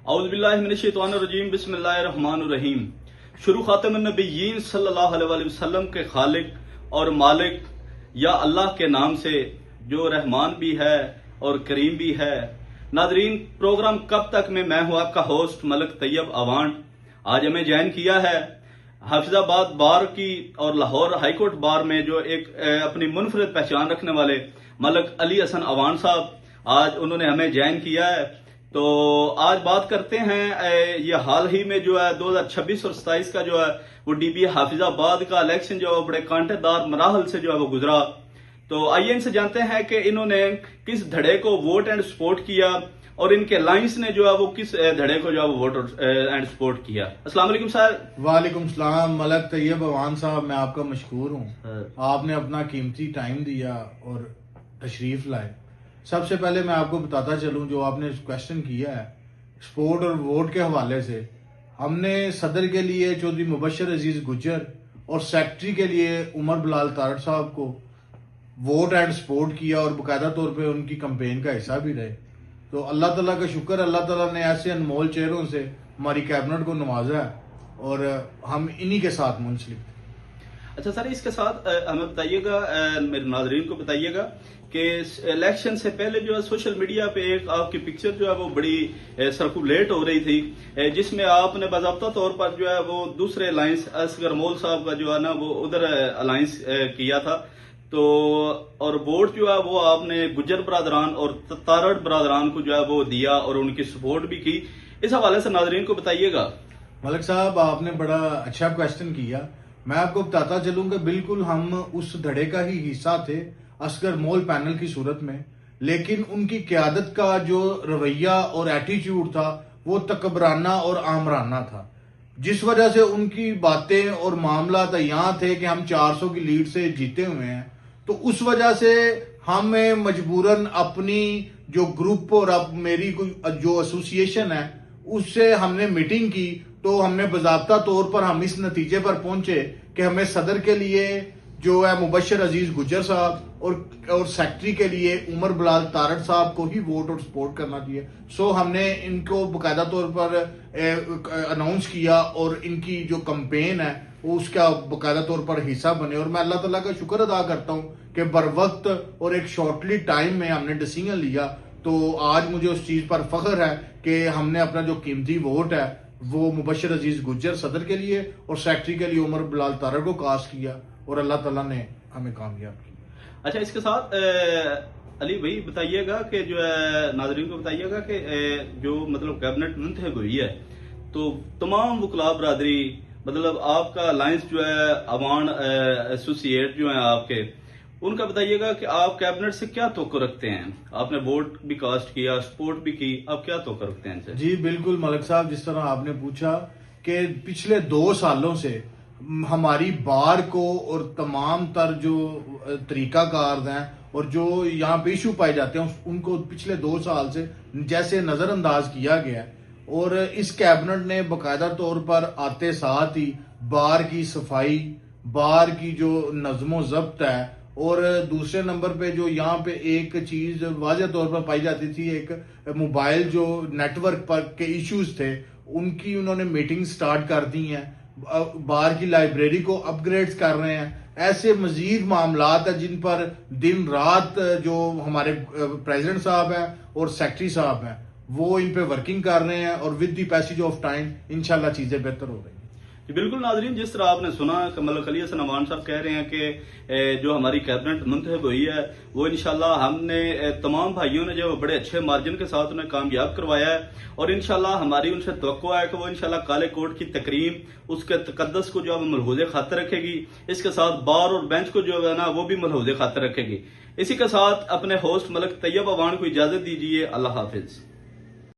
औज़ुबिल्लाहि मिनश्शैतानिर्रजीम बिस्मिल्लाहिर्रहमानिर्रहीम। शुरू खातमुन्नबिय्यीन सल्लल्लाहु अलैहि वसल्लम के खालिक और मालिक या अल्लाह के नाम से जो रहमान भी है और करीम भी है। नादरीन, प्रोग्राम कब तक में मैं हूं आपका होस्ट मलिक तैयब अवान। आज हमें ज्वाइन किया है हाफिजाबाद बार की और लाहौर हाईकोर्ट बार में जो एक अपनी मुनफरिद पहचान रखने वाले मलिक अली हसन अवान साहब, आज उन्होंने हमें ज्वाइन किया है। तो आज बात करते हैं ये हाल ही में जो है 2026 और 27 का जो है वो डीबी हाफिजाबाद का इलेक्शन जो है बड़े कांटेदार मराहल से जो है वो गुजरा। तो आइए इनसे जानते हैं कि इन्होंने किस धड़े को वोट एंड सपोर्ट किया और इनके लाइंस ने जो है वो किस धड़े को जो है वो वोट एंड सपोर्ट किया। अस्सलाम वालेकुम सर। वालेकुम सलाम। मलिक तैयब अवान साहब, मैं आपका मशकूर हूँ। आपने अपना कीमती टाइम दिया और तशरीफ लाए। सबसे पहले मैं आपको बताता चलूं, जो आपने क्वेश्चन किया है सपोर्ट और वोट के हवाले से, हमने सदर के लिए चौधरी मुबशर अजीज गुज्जर और सेक्रेटरी के लिए उमर बिलाल तारड़ साहब को वोट एंड सपोर्ट किया और बाकायदा तौर पे उनकी कैंपेन का हिस्सा भी रहे। तो अल्लाह ताला का शुक्र, अल्लाह ताला ने ऐसे अनमोल चेहरों से हमारी कैबिनेट को नवाजा है और हम इन्हीं के साथ मुंसलिक थे। अच्छा सर, इसके साथ हमें बताइएगा, मेरे नाजरीन को बताइएगा कि इलेक्शन से पहले जो है सोशल मीडिया पे एक आपकी पिक्चर जो है वो बड़ी सर्कुलेट हो रही थी, जिसमें आपने बाज़ाब्ता तौर पर जो है वो दूसरे अलायंस असगर मोल साहब का जो है ना वो उधर अलायंस किया था। तो और वोट जो है वो आपने गुज्जर बरादरान और तारड़ बरादरान को जो है वो दिया और उनकी सपोर्ट भी की। इस हवाले से नाजरीन को बताइएगा। मलिक साहब, आपने बड़ा अच्छा क्वेश्चन किया। मैं आपको बताता चलूं कि बिल्कुल हम उस धड़े का ही हिस्सा थे असगर मोल पैनल की सूरत में, लेकिन उनकी क़यादत का जो रवैया और एटीट्यूड था वो तकबराना और आमराना था, जिस वजह से उनकी बातें और मामला तो यहाँ थे कि हम 400 की लीड से जीते हुए हैं। तो उस वजह से हमें मजबूरन अपनी जो ग्रुप और अब मेरी कोई जो एसोसिएशन है उससे हमने मीटिंग की। तो हमने बाज़ाब्ता तौर पर हम इस नतीजे पर पहुंचे कि हमें सदर के लिए जो है मुबशर अजीज गुज्जर साहब और सेक्रेटरी के लिए उमर बिलाल तारड़ साहब को ही वोट और सपोर्ट करना चाहिए। सो हमने इनको बाकायदा तौर पर अनाउंस किया और इनकी जो कैंपेन है वो उसका बाकायदा तौर पर हिस्सा बने। और मैं अल्लाह ताला का शुक्र अदा करता हूँ कि बर वक्त और एक शॉर्टली टाइम में हमने डिसीजन लिया। तो आज मुझे उस चीज पर फख्र है कि हमने अपना जो कीमती वोट है वो मुबशर अजीज गुज्जर सदर के लिए और सेक्रेटरी के लिए उमर बिलाल तारड़ को कास्ट किया और अल्लाह ताला ने हमें कामयाब किया। अच्छा, इसके साथ अली भाई बताइएगा कि जो है नाजरीन को बताइएगा कि जो मतलब कैबिनेट मुंतखब हुई है तो तमाम वकला बरादरी मतलब आपका अलायंस जो है अवान एसोसिएट जो है आपके, उनका बताइएगा कि आप कैबिनेट से क्या तोक़ा रखते हैं। आपने वोट भी कास्ट किया, सपोर्ट भी की, आप क्या तोक़ा रखते हैं इनसे? जी बिल्कुल मलिक साहब, जिस तरह आपने पूछा कि पिछले 2 सालों से हमारी बार को और तमाम तर जो तरीकाकार हैं और जो यहाँ पे इशू पाए जाते हैं उनको पिछले 2 साल से जैसे नजरअंदाज किया गया है। और इस कैबिनेट ने बाकायदा तौर पर आते साथ ही बार की सफाई, बार की जो नज़्मो ज़ब्त है और दूसरे नंबर पे जो यहाँ पे एक चीज वाज़ेह तौर पर पाई जाती थी, एक मोबाइल जो नेटवर्क पर के इश्यूज थे उनकी उन्होंने मीटिंग स्टार्ट कर दी हैं। बार की लाइब्रेरी को अपग्रेड कर रहे हैं। ऐसे मजीद मामलात है जिन पर दिन रात जो हमारे प्रेसिडेंट साहब हैं और सेक्रेटरी साहब हैं वो इन पे वर्किंग कर रहे हैं और with the passage of time इंशाल्लाह चीजें बेहतर हो रही हैं। बिल्कुल नाजरीन, जिस तरह आपने सुना कि मलिक अली हसन अवान साहब कह रहे हैं कि जो हमारी कैबिनेट मुंतखब हुई है वो इंशाल्लाह हमने तमाम भाइयों ने जो बड़े अच्छे मार्जिन के साथ उन्हें कामयाब करवाया है और इंशाल्लाह हमारी उनसे तवक्को है कि वो इंशाल्लाह काले कोट की तकरीम उसके तकद्दस को जो है मलहूज़े खातिर रखेगी। इसके साथ बार और बेंच को जो है ना वो भी मलहूज़े खातिर रखेगी। इसी के साथ अपने होस्ट मलिक तैयब अवान को इजाजत दीजिए। अल्लाह हाफिज।